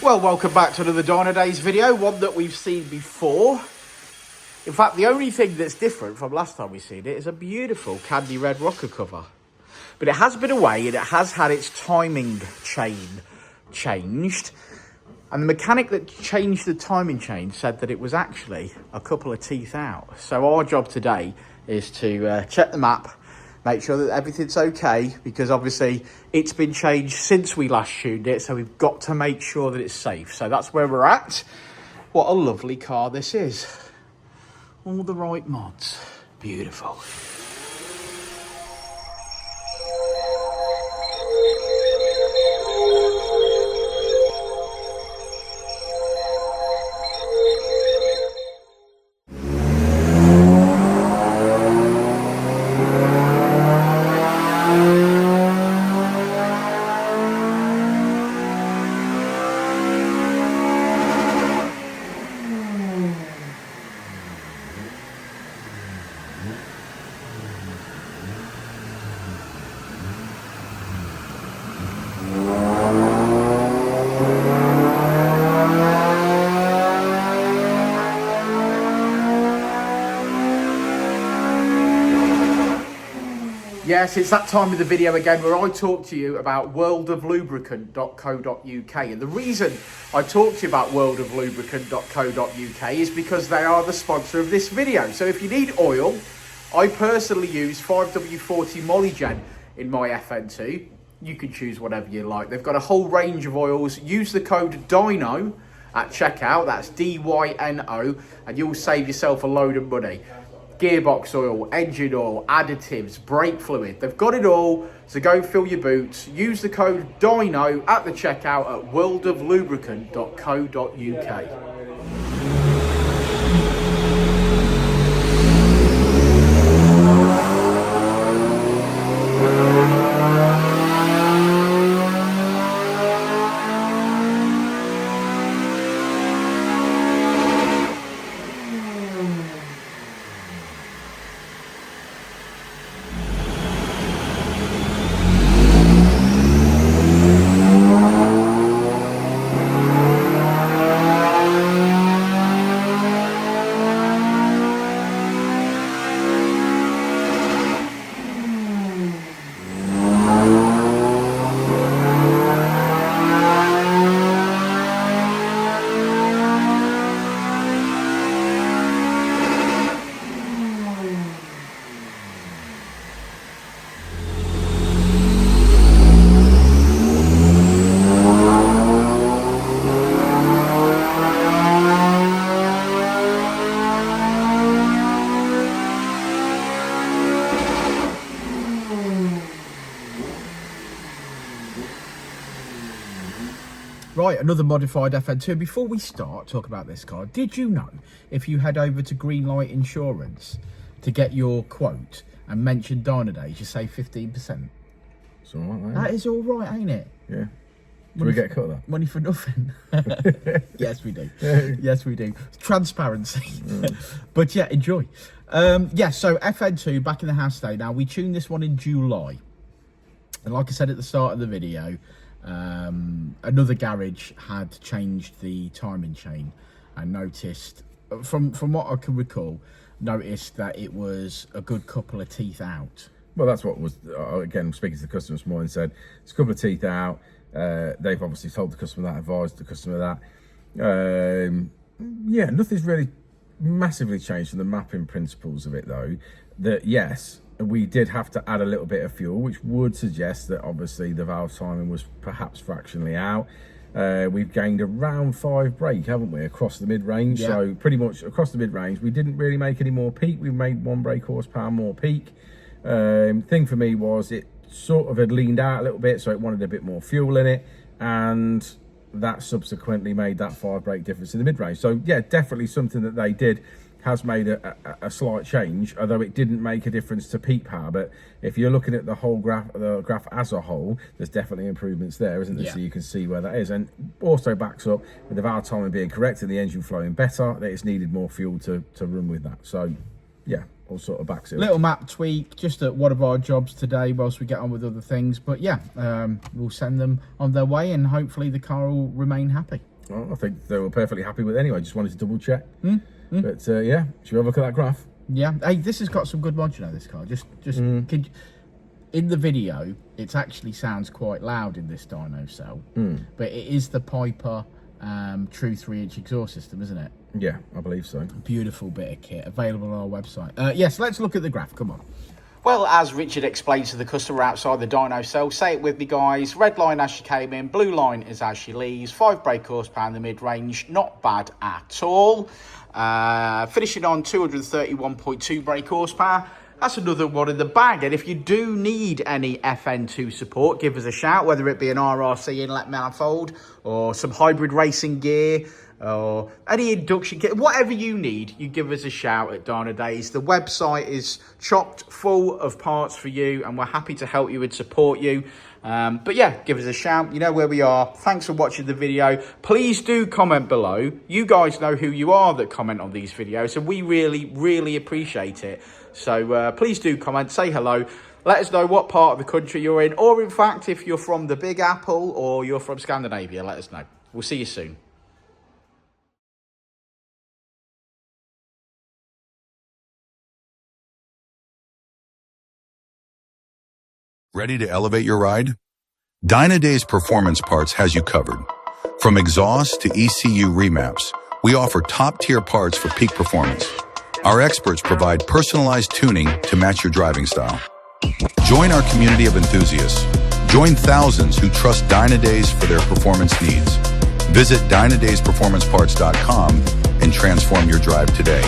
Well, welcome back to another Dynodaze video, one that we've seen before. In fact, the only thing that's different from last time we've seen it is a beautiful candy red rocker cover. But it has been away and it has had its timing chain changed. And the mechanic that changed the timing chain said that it was actually a couple of teeth out. So our job today is to check the map, make sure that everything's okay, because obviously it's been changed since we last tuned it, so we've got to make sure that it's safe. So that's where we're at. What a lovely car this is. All the right mods. Beautiful. Yes, it's that time of the video again where I talk to you about worldoflubricant.co.uk, and the reason I talk to you about worldoflubricant.co.uk is because they are the sponsor of this video. So if you need oil, I personally use 5W40 Molygen in my FN2. You can choose whatever you like. They've got a whole range of oils. Use the code Dyno at checkout, that's DYNO, and you'll save yourself a load of money. Gearbox oil, engine oil, additives, brake fluid. They've got it all, so go fill your boots. Use the code Dyno at the checkout at worldoflubricant.co.uk. Right, another modified FN2. Before we start talking about this car, did you know if you head over to Greenlight Insurance to get your quote and mention Dynodaze, you save 15%? It's all right, that is all right, ain't it? Yeah. Do we get a cut of that? Money for nothing. Yes, we do. Yes, we do. Transparency. But yeah, enjoy. Yeah, so FN2 back in the house today. Now, we tuned this one in July. And like I said at the start of the video, another garage had changed the timing chain and noticed, from what I can recall, noticed that it was a good couple of teeth out. Well, that's what was, again, speaking to the customer this morning, said it's a couple of teeth out. They've obviously told the customer that, advised the customer that. Yeah, nothing's really massively changed from the mapping principles of it, though. That, yes, we did have to add a little bit of fuel, which would suggest that obviously the valve timing was perhaps fractionally out. We've gained around 5 brake, haven't we, across the mid-range? Yeah. So pretty much across the mid-range, we didn't really make any more peak. We made 1 brake horsepower more peak. Thing for me was it sort of had leaned out a little bit, so it wanted a bit more fuel in it, and that subsequently made that 5 brake difference in the mid-range. So yeah, definitely something that they did has made a slight change, although it didn't make a difference to peak power. But if you're looking at the whole graph, the graph as a whole, there's definitely improvements there, isn't there? Yeah. So you can see where that is, and also backs up with the valve timing being correct and the engine flowing better, that it's needed more fuel to run with that. So yeah, all sort of backs it up. Little map tweak, just at one of our jobs today whilst we get on with other things. But yeah, we'll send them on their way and hopefully the car will remain happy. Well, I think they were perfectly happy with it anyway. Just wanted to double check. But yeah, should we have a look at that graph? Yeah. Hey, this has got some good modular, this car. Just in the video, it actually sounds quite loud in this dyno cell, but it is the Piper true 3-inch exhaust system, isn't it? Yeah, I believe so. Beautiful bit of kit available on our website. Yes, let's look at the graph. Come on. Well, as Richard explained to the customer outside the dyno cell, say it with me guys, red line as she came in, blue line is as she leaves, 5 brake horsepower in the mid-range, not bad at all. Finishing on 231.2 brake horsepower. That's another one in the bag. And if you do need any FN2 support, give us a shout, whether it be an RRC inlet manifold or some hybrid racing gear or any induction kit, whatever you need, you give us a shout at Dynodaze. The website is chocked full of parts for you, and we're happy to help you and support you. But yeah, give us a shout. You know where we are. Thanks for watching the video. Please do comment below. You guys know who you are that comment on these videos, and we really appreciate it. So please do comment, say hello. Let us know what part of the country you're in, or in fact, if you're from the Big Apple or you're from Scandinavia, let us know. We'll see you soon. Ready to elevate your ride? Dynodaze Performance Parts has you covered. From exhaust to ECU remaps, we offer top-tier parts for peak performance. Our experts provide personalized tuning to match your driving style. Join our community of enthusiasts. Join thousands who trust Dynodaze for their performance needs. Visit DynodazePerformanceParts.com and transform your drive today.